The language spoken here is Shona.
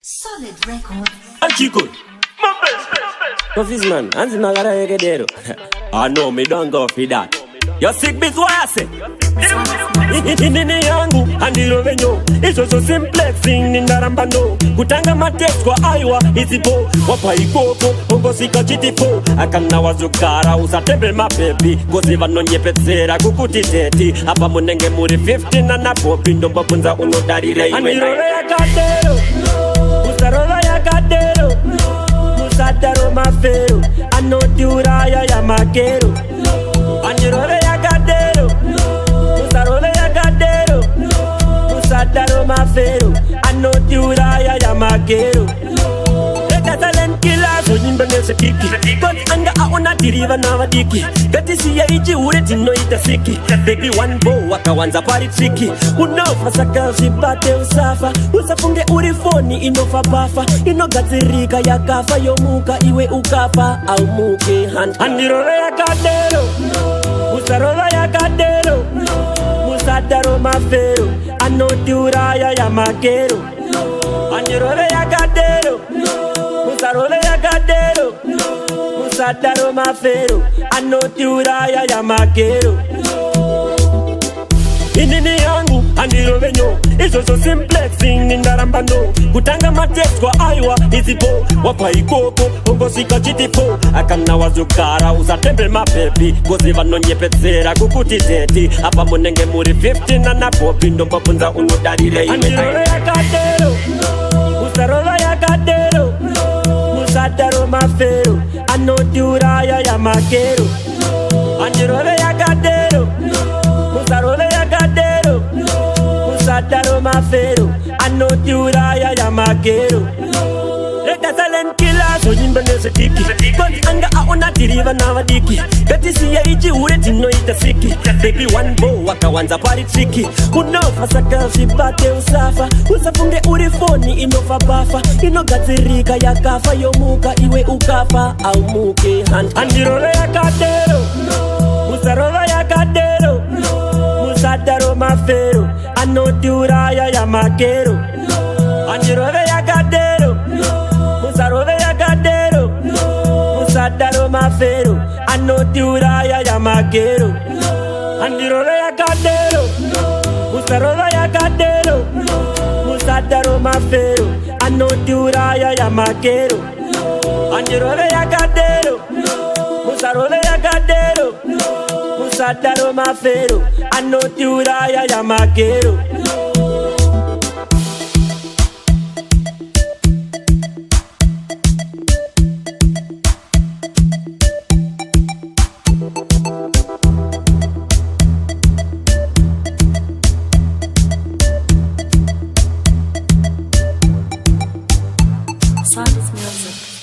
Solid record. Chico. Office man, Anzi Magara Egedero. I know me don't go for that. You sick bitch, what I say? Inini yangu, andilo venyo. Iso so simplex, nindaramba no. Kutanga matex kwa aiwa, isipo. Wapa ikoko, hongo sika chitipo. Akana wazukara, usatembe mapepi. Gozi vano nyepetsera, kukutiteti. Hapa munenge muri 15 na napopi. Ndomba punza unodarire iwe. Andilo ya kadero. Usarola ya kadero. Musadaro mafero. Anotiuraya ya makero. Anirole ya gadero, musarole ya gadero, musadaro mafero, anoti uraya ya magero. Eka talent killer, so nyimbe nese kiki. God anga aona diriva na wadiki. Gati siya iji ure tino ita siki. Baby one bow waka wanza pari triki. Unofa saka usipate usafa. Usafunge urifoni inofa bafa. Inogazirika ya kafa yomuka iwe ukafa au muke hand. Anirole ya gadero. Musarola ya kadero, musadaro mafero, anoti uraya ya makero. Anirole ya kadero, musarole ya kadero, musadaro mafero, anoti uraya ya makero. Inini yangu, andilo venyo. Iso so simplex, nindaramba no. Kutanga matex kwa aiwa, isipo. Wapa ikoko, hongo sika chitipo. Akana wazukara, usatembe mapepi. Gozi vano nyepetsera, kukutiteti. Hapa munenge muri 15 na napopi. Ndomba punza unodarire iwe. Andilo ya kadero, usarola ya kadero. Musadaro mafero, anoti uraya ya makero. Andilo ya kadero, musarole ya gadero, musadaro mafero, anoti uraya ya magero. Eka talent killer, so nyimbe nese kiki. God anga aona diriva na wadiki. Gati siya iji ure tino ita siki. Baby one bow waka wanza pari triki. Unofa saka usipate usafa. Usafunge urifoni inofa bafa. Inogazirika ya kafa yomuka iwe ukafa au muke hand. Andirole ya kadero, musarola ya kadero. Musadaro mafero, anoti uraya ya makero. Anirole ya gadero, musarole ya gadero. Musadaro mafero, anoti uraya ya makero. Anirole ya gadero, musarole ya gadero. Musadaro mafero, anoti uraya ya makero. Anirole ya gadero, musarole ya gadero. Musadaro mafero, anoti uraya ya makero. Solid music.